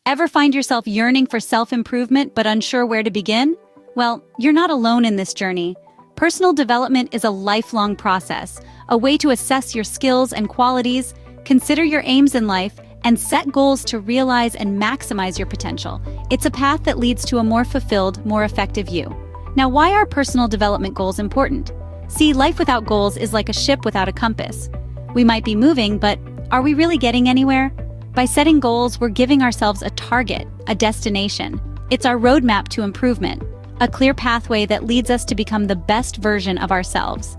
Ever find yourself yearning for self-improvement but unsure where to begin? Well, you're not alone in this journey. Personal development is a lifelong process, a way to assess your skills and qualities, consider your aims in life, and set goals to realize and maximize your potential. It's a path that leads to a more fulfilled, more effective you. Now, why are personal development goals important? See, life without goals is like a ship without a compass. We might be moving, but are we really getting anywhere? By setting goals, we're giving ourselves a target, a destination. It's our roadmap to improvement, a clear pathway that leads us to become the best version of ourselves.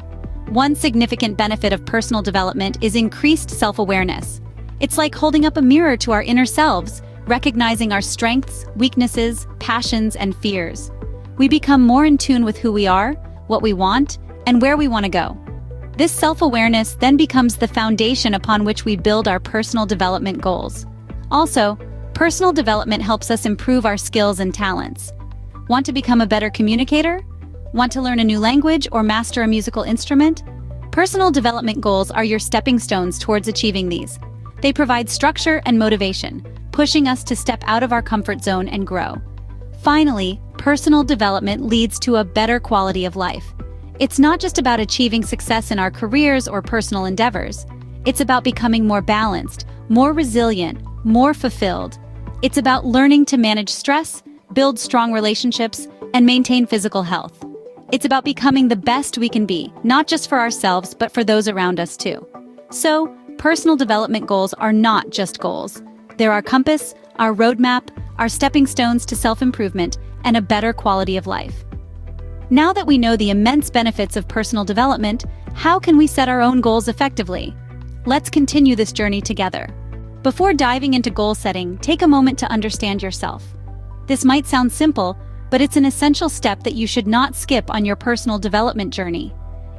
One significant benefit of personal development is increased self-awareness. It's like holding up a mirror to our inner selves, recognizing our strengths, weaknesses, passions, and fears. We become more in tune with who we are, what we want, and where we want to go. This self-awareness then becomes the foundation upon which we build our personal development goals. Also, personal development helps us improve our skills and talents. Want to become a better communicator? Want to learn a new language or master a musical instrument? Personal development goals are your stepping stones towards achieving these. They provide structure and motivation, pushing us to step out of our comfort zone and grow. Finally, personal development leads to a better quality of life. It's not just about achieving success in our careers or personal endeavors. It's about becoming more balanced, more resilient, more fulfilled. It's about learning to manage stress, build strong relationships, and maintain physical health. It's about becoming the best we can be, not just for ourselves, but for those around us too. So, personal development goals are not just goals. They're our compass, our roadmap, our stepping stones to self-improvement, and a better quality of life. Now that we know the immense benefits of personal development, how can we set our own goals effectively? Let's continue this journey together. Before diving into goal setting, take a moment to understand yourself. This might sound simple, but it's an essential step that you should not skip on your personal development journey.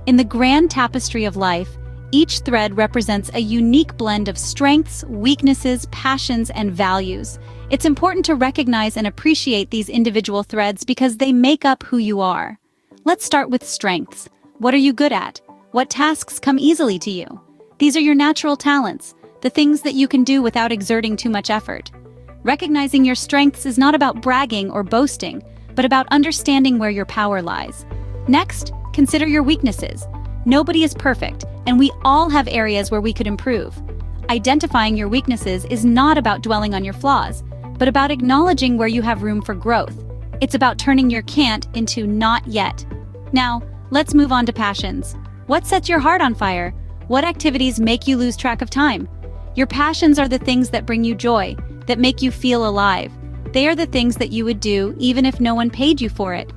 In the grand tapestry of life, each thread represents a unique blend of strengths, weaknesses, passions, and values. It's important to recognize and appreciate these individual threads because they make up who you are. Let's start with strengths. What are you good at? What tasks come easily to you? These are your natural talents, the things that you can do without exerting too much effort. Recognizing your strengths is not about bragging or boasting, but about understanding where your power lies. Next, consider your weaknesses. Nobody is perfect, and we all have areas where we could improve. Identifying your weaknesses is not about dwelling on your flaws, but about acknowledging where you have room for growth. It's about turning your can't into not yet. Now, let's move on to passions. What sets your heart on fire? What activities make you lose track of time? Your passions are the things that bring you joy, that make you feel alive. They are the things that you would do even if no one paid you for it.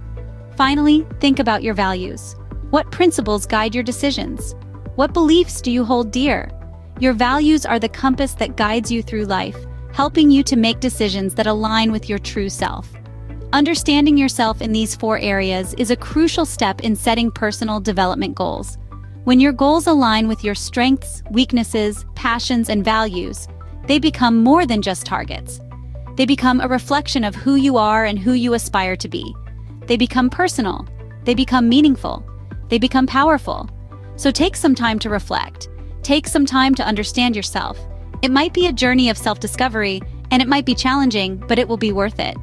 Finally, think about your values. What principles guide your decisions? What beliefs do you hold dear? Your values are the compass that guides you through life, helping you to make decisions that align with your true self. Understanding yourself in these 4 areas is a crucial step in setting personal development goals. When your goals align with your strengths, weaknesses, passions, and values, they become more than just targets. They become a reflection of who you are and who you aspire to be. They become personal. They become meaningful. They become powerful. So take some time to reflect. Take some time to understand yourself. It might be a journey of self-discovery, and it might be challenging, but it will be worth it.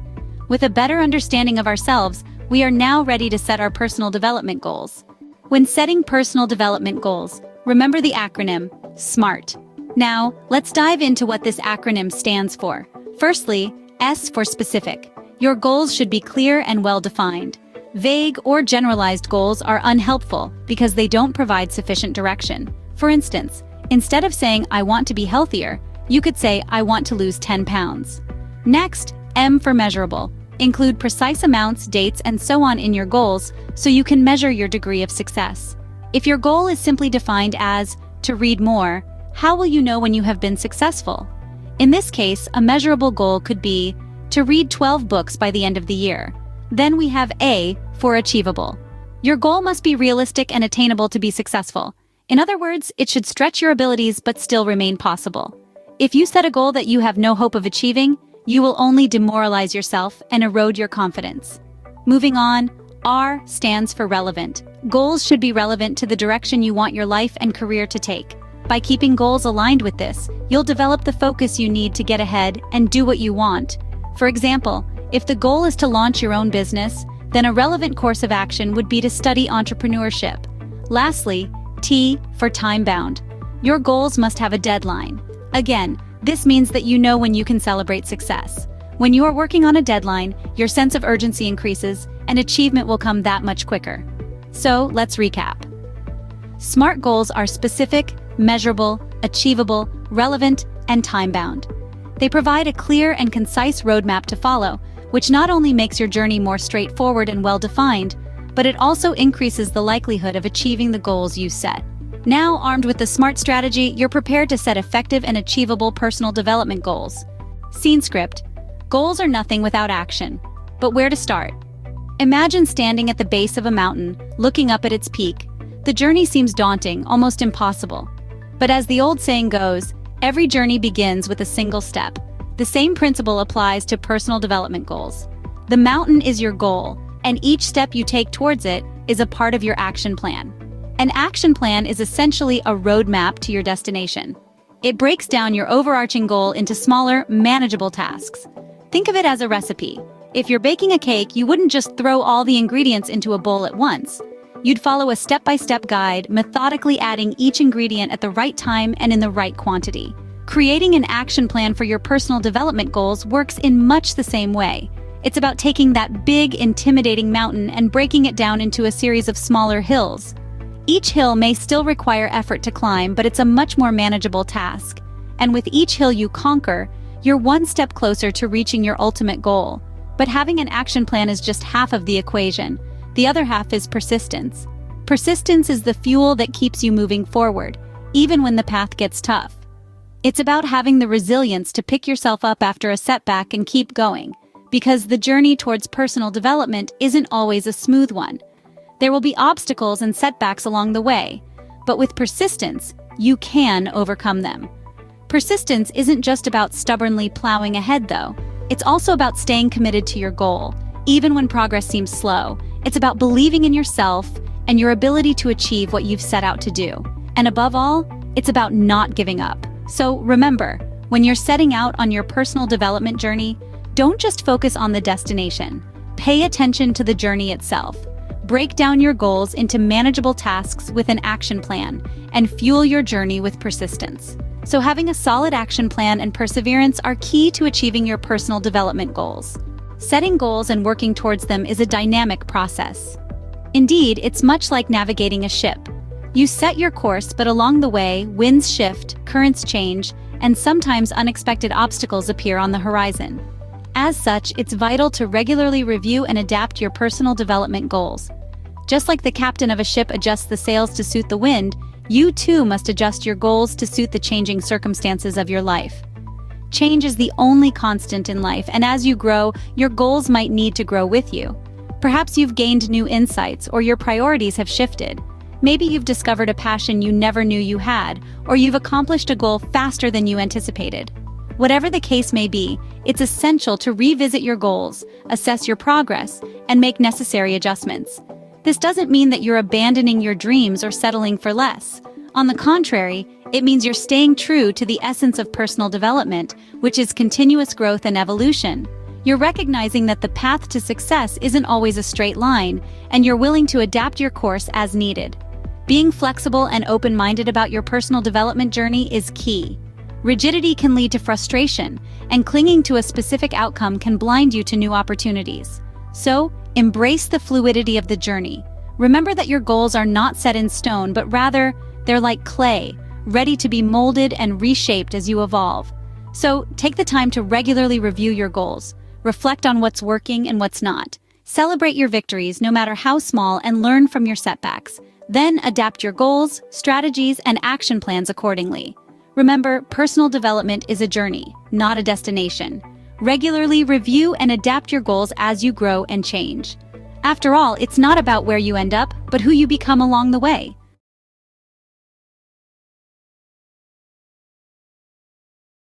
With a better understanding of ourselves, we are now ready to set our personal development goals. When setting personal development goals, remember the acronym SMART. Now, let's dive into what this acronym stands for. Firstly, S for specific. Your goals should be clear and well-defined. Vague or generalized goals are unhelpful because they don't provide sufficient direction. For instance, instead of saying, "I want to be healthier," you could say, "I want to lose 10 pounds." Next, M for measurable. Include precise amounts, dates, and so on in your goals so you can measure your degree of success. If your goal is simply defined as to read more, how will you know when you have been successful? In this case, a measurable goal could be to read 12 books by the end of the year. Then we have A for achievable. Your goal must be realistic and attainable to be successful. In other words, it should stretch your abilities but still remain possible. If you set a goal that you have no hope of achieving, you will only demoralize yourself and erode your confidence. Moving on, R stands for relevant. Goals should be relevant to the direction you want your life and career to take. By keeping goals aligned with this, you'll develop the focus you need to get ahead and do what you want. For example, if the goal is to launch your own business, then a relevant course of action would be to study entrepreneurship. Lastly, T for time-bound. Your goals must have a deadline. Again, this means that you know when you can celebrate success. When you are working on a deadline, your sense of urgency increases, and achievement will come that much quicker. So, let's recap. SMART goals are specific, measurable, achievable, relevant, and time-bound. They provide a clear and concise roadmap to follow, which not only makes your journey more straightforward and well-defined, but it also increases the likelihood of achieving the goals you set. Now, armed with the SMART strategy, you're prepared to set effective and achievable personal development goals. Scene script. Goals are nothing without action. But where to start? Imagine standing at the base of a mountain, looking up at its peak. The journey seems daunting, almost impossible. But as the old saying goes, every journey begins with a single step. The same principle applies to personal development goals. The mountain is your goal, and each step you take towards it is a part of your action plan. An action plan is essentially a roadmap to your destination. It breaks down your overarching goal into smaller, manageable tasks. Think of it as a recipe. If you're baking a cake, you wouldn't just throw all the ingredients into a bowl at once. You'd follow a step-by-step guide, methodically adding each ingredient at the right time and in the right quantity. Creating an action plan for your personal development goals works in much the same way. It's about taking that big, intimidating mountain and breaking it down into a series of smaller hills. Each hill may still require effort to climb, but it's a much more manageable task. And with each hill you conquer, you're one step closer to reaching your ultimate goal. But having an action plan is just half of the equation. The other half is persistence. Persistence is the fuel that keeps you moving forward, even when the path gets tough. It's about having the resilience to pick yourself up after a setback and keep going, because the journey towards personal development isn't always a smooth one. There will be obstacles and setbacks along the way, but with persistence, you can overcome them. Persistence isn't just about stubbornly plowing ahead, though. It's also about staying committed to your goal, even when progress seems slow. It's about believing in yourself and your ability to achieve what you've set out to do. And above all, it's about not giving up. So remember, when you're setting out on your personal development journey, don't just focus on the destination. Pay attention to the journey itself. Break down your goals into manageable tasks with an action plan, and fuel your journey with persistence. So having a solid action plan and perseverance are key to achieving your personal development goals. Setting goals and working towards them is a dynamic process. Indeed, it's much like navigating a ship. You set your course, but along the way, winds shift, currents change, and sometimes unexpected obstacles appear on the horizon. As such, it's vital to regularly review and adapt your personal development goals. Just like the captain of a ship adjusts the sails to suit the wind, you too must adjust your goals to suit the changing circumstances of your life. Change is the only constant in life, and as you grow, your goals might need to grow with you. Perhaps you've gained new insights, or your priorities have shifted. Maybe you've discovered a passion you never knew you had, or you've accomplished a goal faster than you anticipated. Whatever the case may be, it's essential to revisit your goals, assess your progress, and make necessary adjustments. This doesn't mean that you're abandoning your dreams or settling for less. On the contrary, it means you're staying true to the essence of personal development, which is continuous growth and evolution. You're recognizing that the path to success isn't always a straight line, and you're willing to adapt your course as needed. Being flexible and open-minded about your personal development journey is key. Rigidity can lead to frustration, and clinging to a specific outcome can blind you to new opportunities. So, embrace the fluidity of the journey. Remember that your goals are not set in stone, but rather, they're like clay, ready to be molded and reshaped as you evolve. So, take the time to regularly review your goals. Reflect on what's working and what's not. Celebrate your victories, no matter how small, and learn from your setbacks. Then adapt your goals, strategies, and action plans accordingly. Remember, personal development is a journey, not a destination. Regularly review and adapt your goals as you grow and change. After all, it's not about where you end up, but who you become along the way.